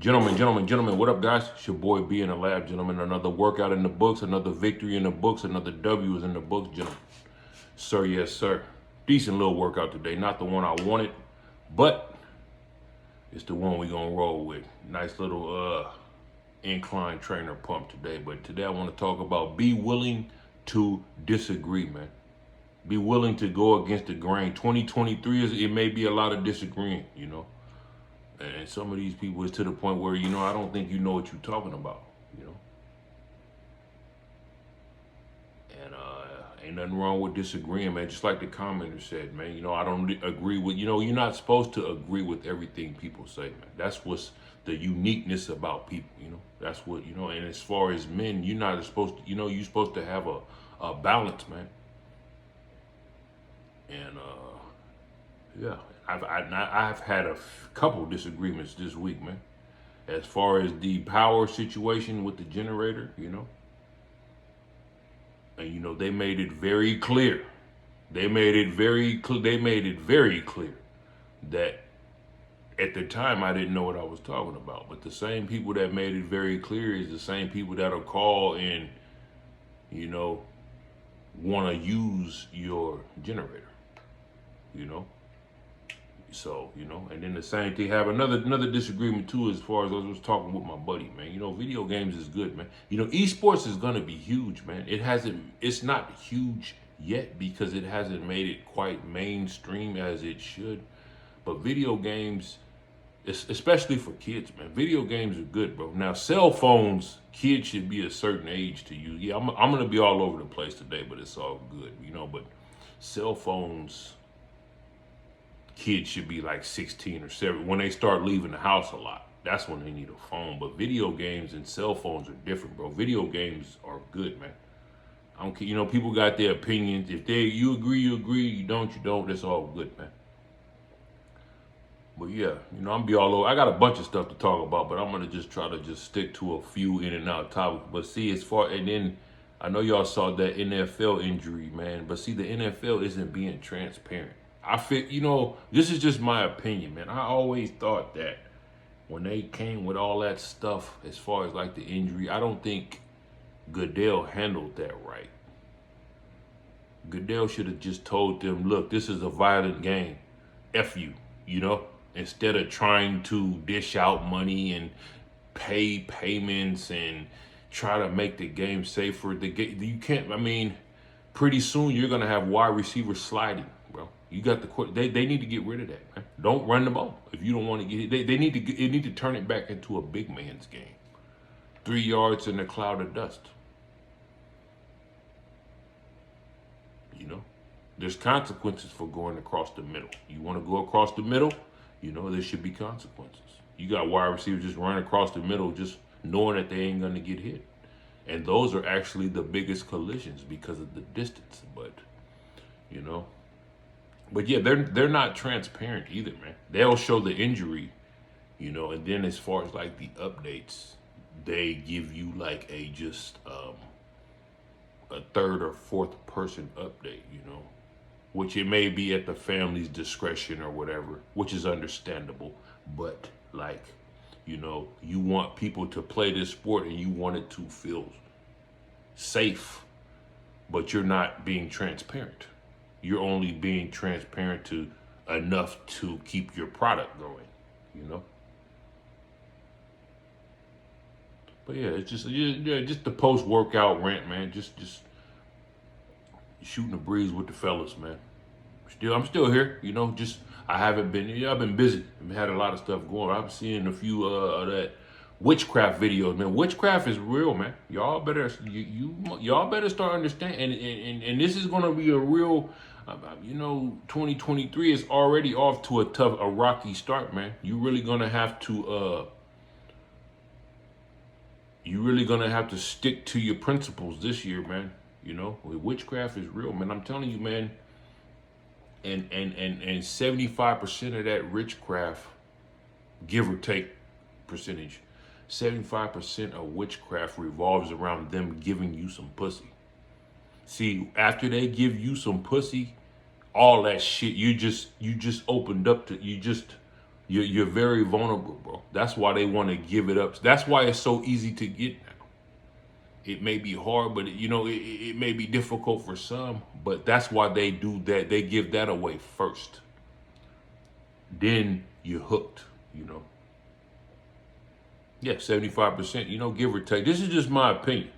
Gentlemen, what up, guys? It's your boy B in the lab, gentlemen. Another workout in the books, another victory in the books, another W is in the books, gentlemen. Sir, yes, sir. Decent little workout today. Not the one I wanted, but it's the one we gonna roll with. Nice little incline trainer pump today. But today I want to talk about be willing to disagree, man. Be willing to go against the grain. 2023 it may be a lot of disagreeing, And some of these people is to the point where, I don't think you know what you're talking about, And ain't nothing wrong with disagreeing, man. Just like the commenter said, man, I don't agree with, you're not supposed to agree with everything people say, man. That's what's the uniqueness about people, That's what, and as far as men, you're not supposed to, you're supposed to have a balance, man. And yeah, I've had a couple disagreements this week, man. As far as the power situation with the generator, and they made it very clear. They made it very clear that at the time I didn't know what I was talking about. But the same people that made it very clear is the same people that'll call and want to use your generator. So, and then the same thing, have another disagreement too, as far as I was talking with my buddy, man. Video games is good, man. Esports is gonna be huge, man. It's not huge yet because it hasn't made it quite mainstream as it should. But video games, especially for kids, man, video games are good, bro. Now, cell phones, kids should be a certain age to use. Yeah, I'm gonna be all over the place today, but it's all good, But cell phones, kids should be like 16 or 7 when they start leaving the house a lot. That's when they need a phone. But video games and cell phones are different, bro. Video games are good, man. I don't care. People got their opinions. If you agree, you agree. You don't. That's all good, man. But yeah, I'm gonna be all over. I got a bunch of stuff to talk about, but I'm gonna just try to stick to a few in and out topics. But see, and then I know y'all saw that NFL injury, man. But see, the NFL isn't being transparent. I feel, this is just my opinion, man. I always thought that when they came with all that stuff, as far as like the injury, I don't think Goodell handled that right. Goodell should have just told them, look, this is a violent game. F you, instead of trying to dish out money and pay payments and try to make the game safer. You can't, pretty soon you're going to have wide receivers sliding, bro. You got they need to get rid of that, man. Don't run the ball if you don't want to get it. They need to turn it back into a big man's game. 3 yards in a cloud of dust. There's consequences for going across the middle. You want to go across the middle, there should be consequences. You got wide receivers just running across the middle, just knowing that they ain't going to get hit. And those are actually the biggest collisions because of the distance. But yeah, they're not transparent either, man. They'll show the injury, and then as far as like the updates, they give you like a third or fourth person update, which it may be at the family's discretion or whatever, which is understandable. But like, you want people to play this sport and you want it to feel safe, but you're not being transparent. You're only being transparent to enough to keep your product going, But yeah, it's just the post-workout rant, man. Just shooting the breeze with the fellas, man. I'm still here, I haven't been. I've been busy. I've had a lot of stuff going. I'm seeing a few of that witchcraft videos, man. Witchcraft is real, man. Y'all better y'all better start understanding. And this is gonna be a real. 2023 is already off to a rocky start, man. You really gonna have to stick to your principles this year, man. Witchcraft is real, man. I'm telling you, man. And 75% of that witchcraft, give or take percentage, 75% of witchcraft revolves around them giving you some pussy. See, after they give you some pussy, all that shit, you just opened up to, you're very vulnerable, bro. That's why they want to give it up. That's why it's so easy to get now. It may be hard, but it may be difficult for some, but that's why they do that. They give that away first. Then you're hooked, Yeah, 75%, give or take. This is just my opinion,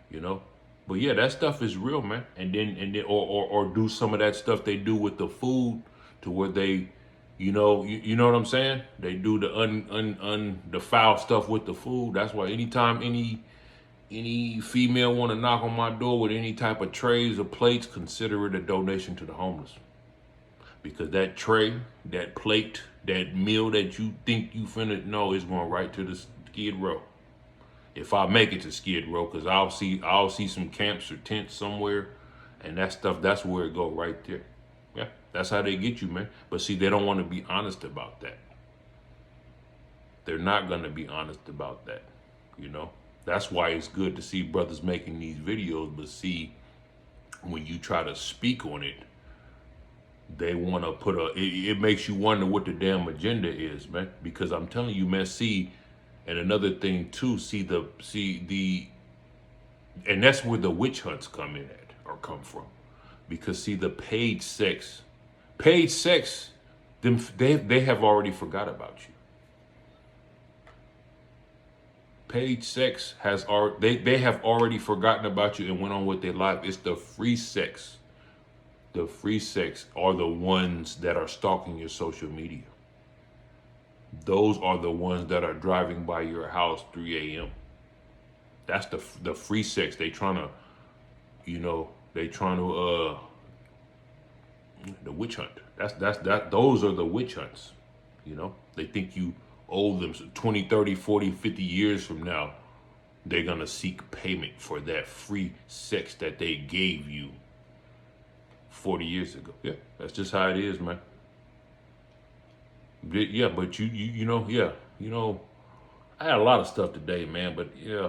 you know. But yeah, that stuff is real, man. And then or do some of that stuff they do with the food to where they, you know what I'm saying? They do the the foul stuff with the food. That's why anytime any female want to knock on my door with any type of trays or plates, consider it a donation to the homeless. Because that tray, that plate, that meal that you think you finna know is going right to the Skid Row. If I make it to Skid Row, because I'll see some camps or tents somewhere, and that stuff, that's where it go right there. Yeah, that's how they get you, man. But see, they don't want to be honest about that. They're not gonna be honest about that, That's why it's good to see brothers making these videos, but see, when you try to speak on it, they want to put it makes you wonder what the damn agenda is, man. Because I'm telling you, man, see, and another thing too, and that's where the witch hunts come in at, or come from. Because see, the paid sex, they have already forgot about you. Paid sex they have already forgotten about you and went on with their life. It's the free sex. The free sex are the ones that are stalking your social media. Those are the ones that are driving by your house 3 a.m. That's the free sex. They trying to, the witch hunt. Those are the witch hunts. They think you owe them 20, 30, 40, 50 years from now. They're going to seek payment for that free sex that they gave you 40 years ago. Yeah, that's just how it is, man. Yeah, but I had a lot of stuff today, man. But yeah,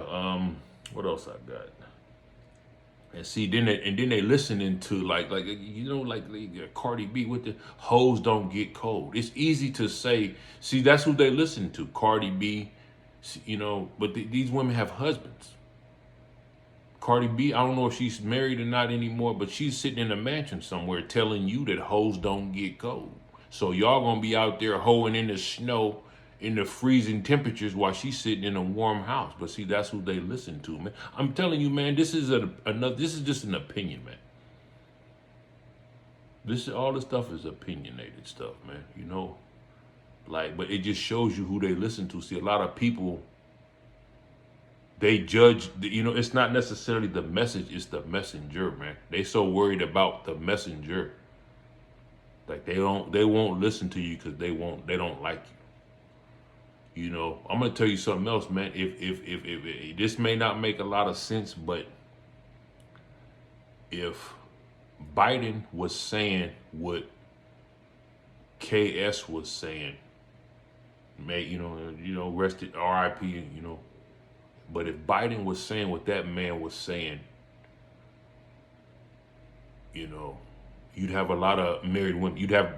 what else I got? And see, then they listening to like Cardi B with the hoes don't get cold. It's easy to say. See, that's who they listen to, Cardi B. But these women have husbands. Cardi B, I don't know if she's married or not anymore, but she's sitting in a mansion somewhere telling you that hoes don't get cold. So y'all gonna be out there hoeing in the snow, in the freezing temperatures, while she's sitting in a warm house. But see, that's who they listen to, man. I'm telling you, man, this is this is just an opinion, man. All this stuff is opinionated stuff, man. But it just shows you who they listen to. See, a lot of people, they judge, it's not necessarily the message, it's the messenger, man. They so worried about the messenger. Like they won't listen to you because they don't like you. I'm gonna tell you something else, man. If this may not make a lot of sense, but if Biden was saying what KS was saying, rested RIP, but if Biden was saying what that man was saying, you'd have a lot of married women. You'd have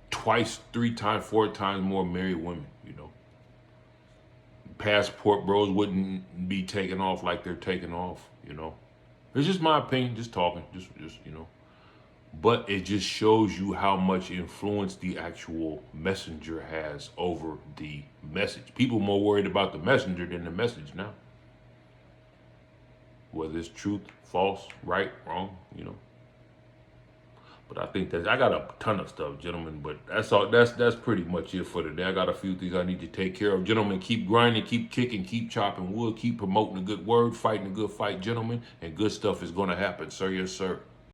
2x, 3x, 4x more married women, Passport bros wouldn't be taken off like they're taking off, It's just my opinion, just talking, just. But it just shows you how much influence the actual messenger has over the message. People more worried about the messenger than the message now. Whether it's truth, false, right, wrong, But I think I got a ton of stuff, gentlemen, but that's all. That's pretty much it for today. I got a few things I need to take care of. Gentlemen, keep grinding, keep kicking, keep chopping wood, keep promoting a good word, fighting a good fight, gentlemen, and good stuff is going to happen, sir. Yes, sir.